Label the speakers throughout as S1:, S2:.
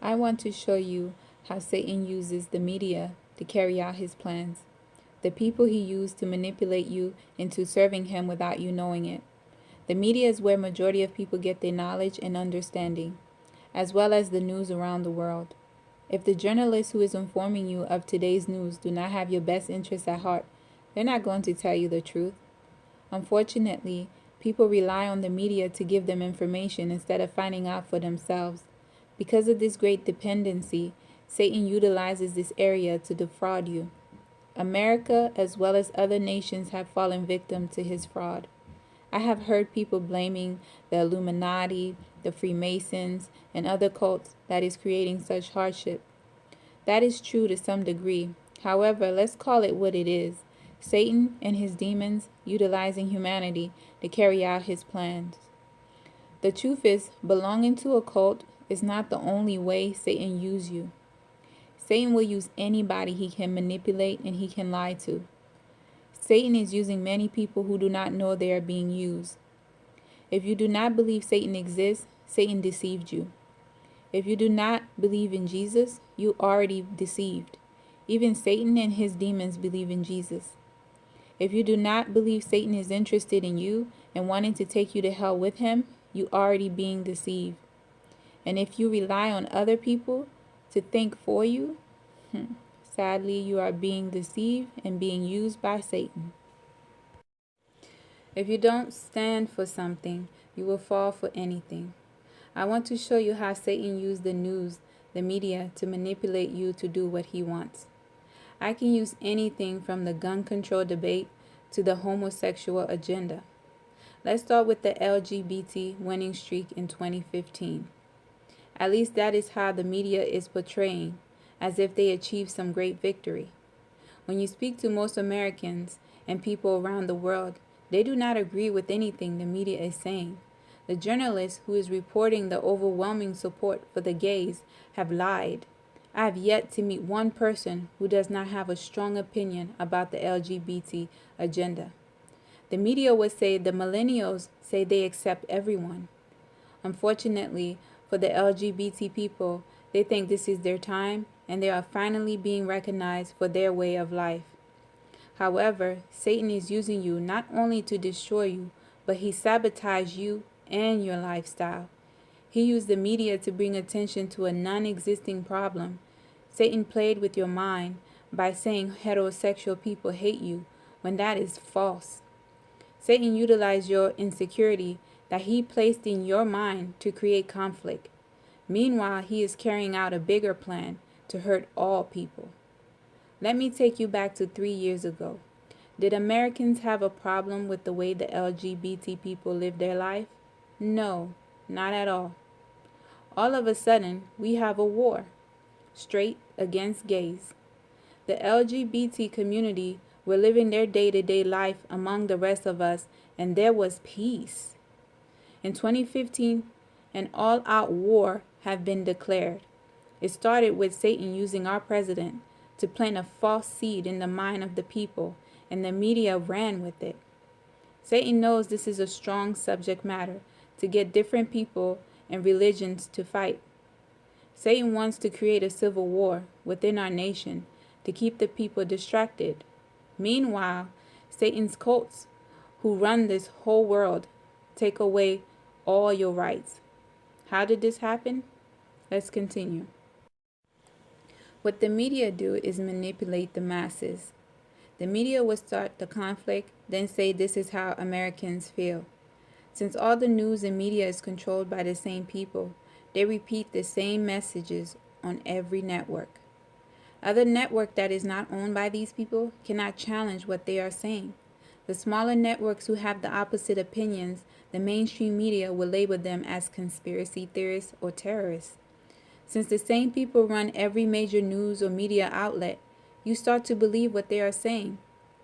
S1: I want to show you how Satan uses the media to carry out his plans. The people he used to manipulate you into serving him without you knowing it. The media is where majority of people get their knowledge and understanding, as well as the news around the world. If the journalist who is informing you of today's news do not have your best interests at heart, they're not going to tell you the truth. Unfortunately, people rely on the media to give them information instead of finding out for themselves. Because of this great dependency, Satan utilizes this area to defraud you. America, as well as other nations, have fallen victim to his fraud. I have heard people blaming the Illuminati, the Freemasons, and other cults that is creating such hardship. That is true to some degree. However, let's call it what it is. Satan and his demons utilizing humanity to carry out his plans. The truth is, belonging to a cult is not the only way Satan uses you. Satan will use anybody he can manipulate and he can lie to. Satan is using many people who do not know they are being used. If you do not believe Satan exists, Satan deceived you. If you do not believe in Jesus, you already deceived. Even Satan and his demons believe in Jesus. If you do not believe Satan is interested in you and wanting to take you to hell with him, you already being deceived. And if you rely on other people to think for you, sadly, you are being deceived and being used by Satan. If you don't stand for something, you will fall for anything. I want to show you how Satan used the news, the media, to manipulate you to do what he wants. I can use anything from the gun control debate to the homosexual agenda. Let's start with the LGBT winning streak in 2015. At least that is how the media is portraying, as if they achieved some great victory. When you speak to most Americans and people around the world, they do not agree with anything the media is saying. The journalist who is reporting the overwhelming support for the gays have lied. I have yet to meet one person who does not have a strong opinion about the LGBT agenda. The media would say the millennials say they accept everyone. Unfortunately, for the LGBT people, they think this is their time and they are finally being recognized for their way of life. However, Satan is using you not only to destroy you, but he sabotaged you and your lifestyle. He used the media to bring attention to a non-existing problem. Satan played with your mind by saying heterosexual people hate you when that is false. Satan utilized your insecurity that he placed in your mind to create conflict. Meanwhile, he is carrying out a bigger plan to hurt all people. Let me take you back to 3 years ago. Did Americans have a problem with the way the LGBT people live their life? No, not at all. All of a sudden, we have a war, straight against gays. The LGBT community were living their day-to-day life among the rest of us, and there was peace. In 2015, an all-out war had been declared. It started with Satan using our president to plant a false seed in the mind of the people, and the media ran with it. Satan knows this is a strong subject matter to get different people and religions to fight. Satan wants to create a civil war within our nation to keep the people distracted. Meanwhile, Satan's cults, who run this whole world, take away all your rights. How did this happen? Let's continue. What the media do is manipulate the masses. The media will start the conflict, then say this is how Americans feel. Since all the news and media is controlled by the same people, they repeat the same messages on every network. Other network that is not owned by these people cannot challenge what they are saying. The smaller networks who have the opposite opinions, the mainstream media will label them as conspiracy theorists or terrorists. Since the same people run every major news or media outlet, you start to believe what they are saying.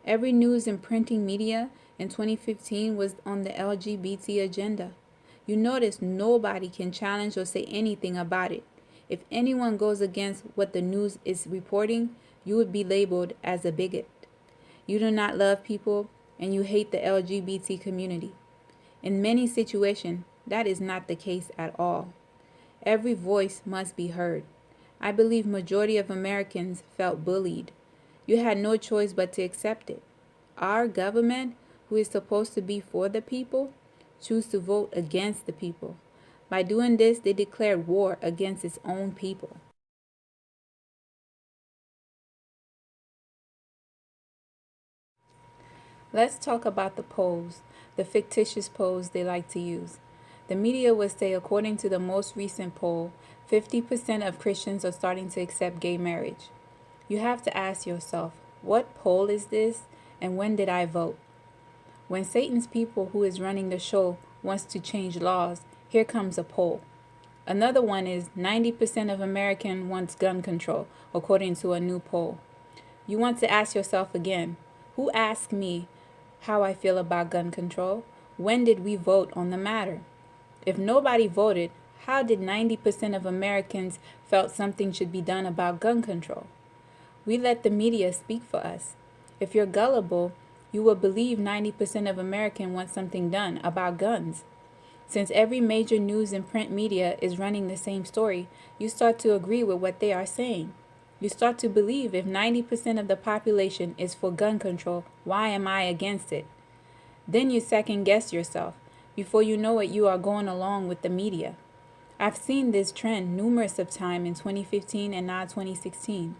S1: Every news and printing media in 2015 was on the LGBT agenda. You notice nobody can challenge or say anything about it. If anyone goes against what the news is reporting, you would be labeled as a bigot. You do not love people and you hate the LGBT community. In many situations, that is not the case at all. Every voice must be heard. I believe majority of Americans felt bullied. You had no choice but to accept it. Our government, who is supposed to be for the people, choose to vote against the people. By doing this, they declared war against its own people. Let's talk about the polls, the fictitious polls they like to use. The media would say, according to the most recent poll, 50% of Christians are starting to accept gay marriage. You have to ask yourself, what poll is this and when did I vote? When Satan's people, who is running the show, wants to change laws, here comes a poll. Another one is 90% of Americans wants gun control, according to a new poll. You want to ask yourself again, who asked me how I feel about gun control? When did we vote on the matter? If nobody voted, how did 90% of Americans felt something should be done about gun control? We let the media speak for us. If you're gullible, you will believe 90% of Americans want something done about guns. Since every major news and print media is running the same story, you start to agree with what they are saying. You start to believe if 90% of the population is for gun control, why am I against it? Then you second guess yourself. Before you know it, you are going along with the media. I've seen this trend numerous of times in 2015 and now 2016.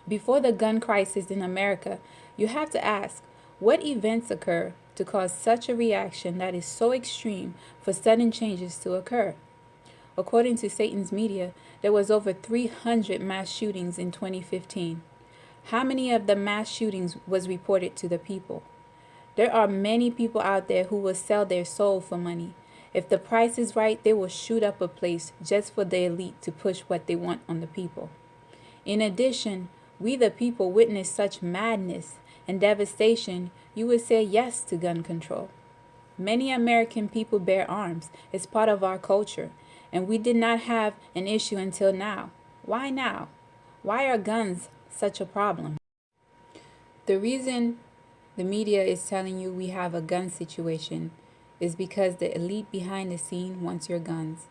S1: Before the gun crisis in America, you have to ask, what events occur to cause such a reaction that is so extreme for sudden changes to occur? According to Satan's media, there was over 300 mass shootings in 2015. How many of the mass shootings was reported to the people? There are many people out there who will sell their soul for money. If the price is right, they will shoot up a place just for the elite to push what they want on the people. In addition, we the people witness such madness and devastation, you would say yes to gun control. Many American people bear arms. It's part of our culture, and we did not have an issue until now. Why now? Why are guns such a problem? The reason the media is telling you we have a gun situation is because the elite behind the scene wants your guns.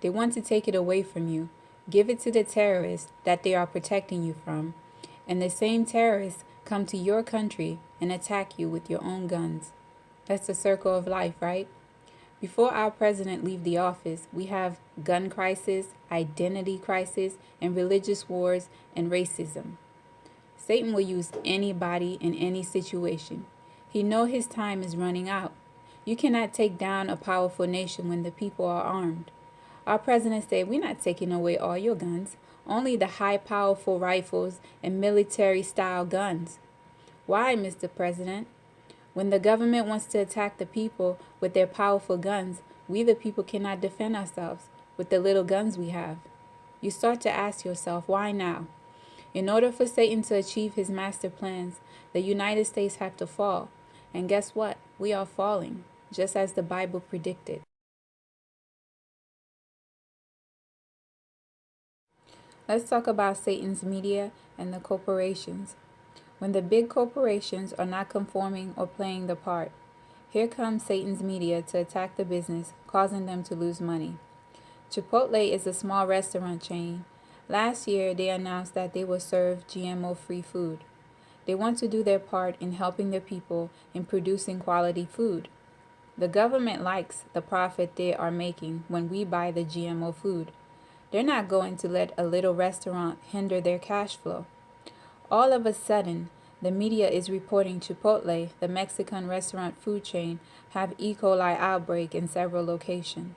S1: They want to take it away from you, give it to the terrorists that they are protecting you from, and the same terrorists come to your country and attack you with your own guns. That's the circle of life, right? Before our president leave the office, we have gun crisis, identity crisis, and religious wars and racism. Satan will use anybody in any situation. He knows his time is running out. You cannot take down a powerful nation when the people are armed. Our president said, we're not taking away all your guns, only the high powerful rifles and military-style guns. Why, Mr. President? When the government wants to attack the people with their powerful guns, we the people cannot defend ourselves with the little guns we have. You start to ask yourself, why now? In order for Satan to achieve his master plans, the United States have to fall. And guess what? We are falling, just as the Bible predicted. Let's talk about Satan's media and the corporations. When the big corporations are not conforming or playing the part, here comes Satan's media to attack the business, causing them to lose money. Chipotle is a small restaurant chain. Last year, they announced that they will serve GMO-free food. They want to do their part in helping the people in producing quality food. The government likes the profit they are making when we buy the GMO food. They're not going to let a little restaurant hinder their cash flow. All of a sudden, the media is reporting Chipotle, the Mexican restaurant food chain, have E. coli outbreak in several locations.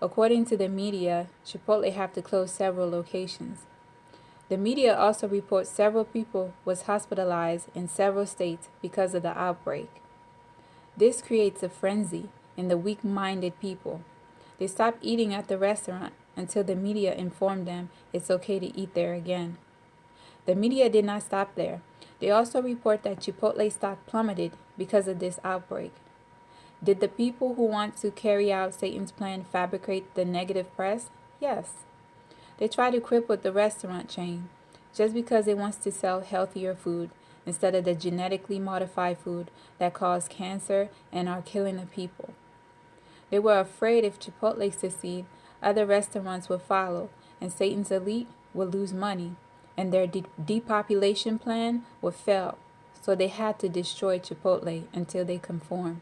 S1: According to the media, Chipotle have to close several locations. The media also reports several people was hospitalized in several states because of the outbreak. This creates a frenzy in the weak-minded people. They stop eating at the restaurant until the media informed them it's okay to eat there again. The media did not stop there. They also report that Chipotle stock plummeted because of this outbreak. Did the people who want to carry out Satan's plan fabricate the negative press? Yes. They try to cripple the restaurant chain just because it wants to sell healthier food instead of the genetically modified food that cause cancer and are killing the people. They were afraid if Chipotle succeed, Other restaurants will follow, and Satan's elite will lose money, and their depopulation plan will fail. So they had to destroy Chipotle until they conform.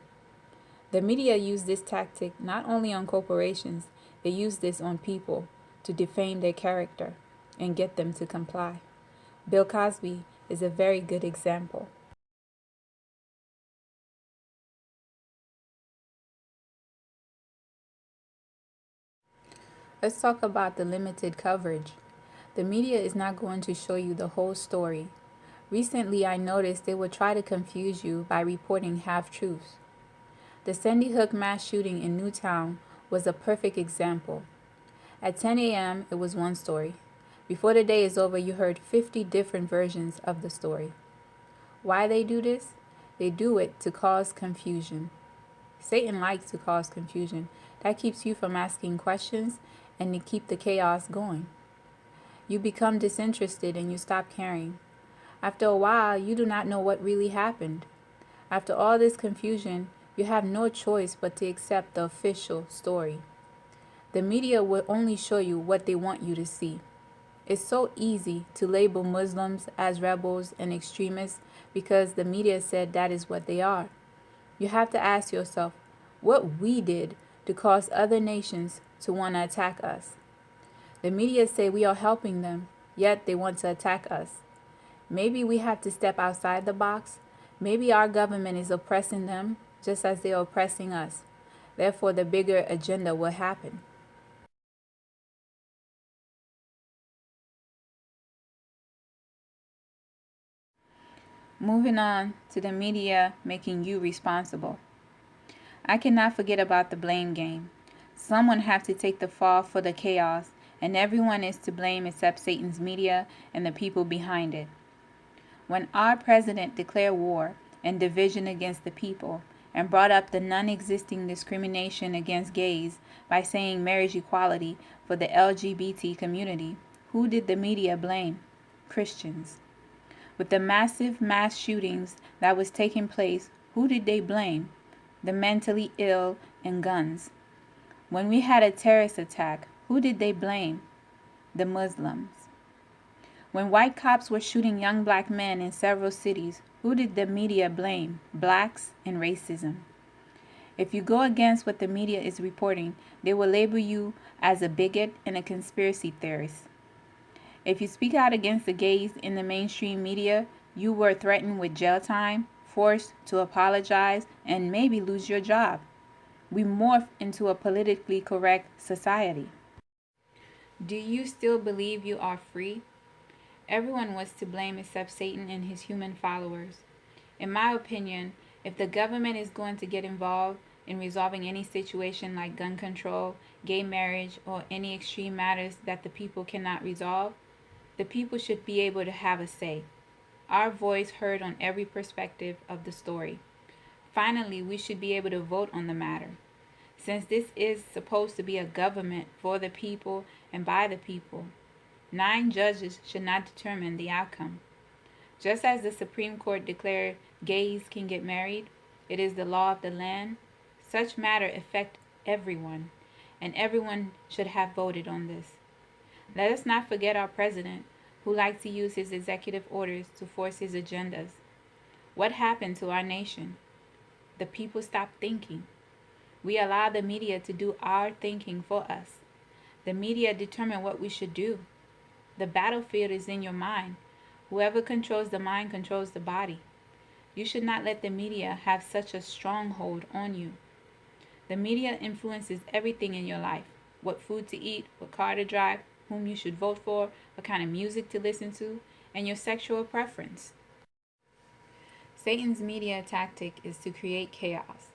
S1: The media used this tactic not only on corporations, they used this on people to defame their character and get them to comply. Bill Cosby is a very good example. Let's talk about the limited coverage. The media is not going to show you the whole story. Recently, I noticed they would try to confuse you by reporting half-truths. The Sandy Hook mass shooting in Newtown was a perfect example. At 10 a.m., it was one story. Before the day is over, you heard 50 different versions of the story. Why they do this? They do it to cause confusion. Satan likes to cause confusion. That keeps you from asking questions and to keep the chaos going. You become disinterested and you stop caring. After a while, you do not know what really happened. After all this confusion, you have no choice but to accept the official story. The media will only show you what they want you to see. It's so easy to label Muslims as rebels and extremists because the media said that is what they are. You have to ask yourself what we did to cause other nations to want to attack us. The media say we are helping them, yet they want to attack us. Maybe we have to step outside the box. Maybe our government is oppressing them just as they are oppressing us. Therefore, the bigger agenda will happen. Moving on to the media making you responsible. I cannot forget about the blame game. Someone have to take the fall for the chaos, and everyone is to blame except Satan's media and the people behind it. When our president declared war and division against the people and brought up the non-existing discrimination against gays by saying marriage equality for the LGBT community, who did the media blame? Christians. With the massive mass shootings that was taking place, who did they blame? The mentally ill and guns. When we had a terrorist attack, who did they blame? The Muslims. When white cops were shooting young black men in several cities, who did the media blame? Blacks and racism. If you go against what the media is reporting, they will label you as a bigot and a conspiracy theorist. If you speak out against the gays in the mainstream media, you were threatened with jail time, forced to apologize, and maybe lose your job. We morph into a politically correct society. Do you still believe you are free? Everyone was to blame except Satan and his human followers. In my opinion, if the government is going to get involved in resolving any situation like gun control, gay marriage, or any extreme matters that the people cannot resolve, the people should be able to have a say. Our voice heard on every perspective of the story. Finally, we should be able to vote on the matter. Since this is supposed to be a government for the people and by the people, 9 judges should not determine the outcome. Just as the Supreme Court declared gays can get married, it is the law of the land, such matter affect everyone, and everyone should have voted on this. Let us not forget our president, who likes to use his executive orders to force his agendas. What happened to our nation? The people stopped thinking. We allow the media to do our thinking for us. The media determine what we should do. The battlefield is in your mind. Whoever controls the mind controls the body. You should not let the media have such a stronghold on you. The media influences everything in your life. What food to eat, what car to drive, whom you should vote for, what kind of music to listen to, and your sexual preference. Satan's media tactic is to create chaos,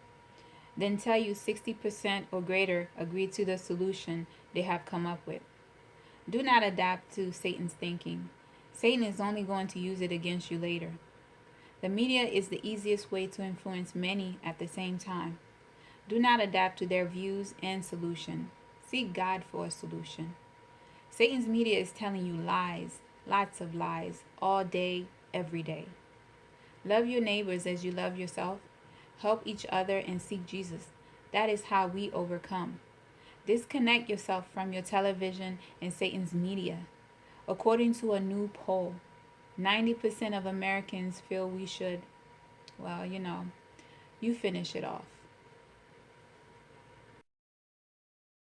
S1: then tell you 60% or greater agree to the solution they have come up with. Do not adapt to Satan's thinking. Satan is only going to use it against you later. The media is the easiest way to influence many at the same time. Do not adapt to their views and solution. Seek God for a solution. Satan's media is telling you lies, lots of lies, all day, every day. Love your neighbors as you love yourself. Help each other and seek Jesus. That is how we overcome. Disconnect yourself from your television and Satan's media. According to a new poll, 90% of Americans feel we should, well, you finish it off.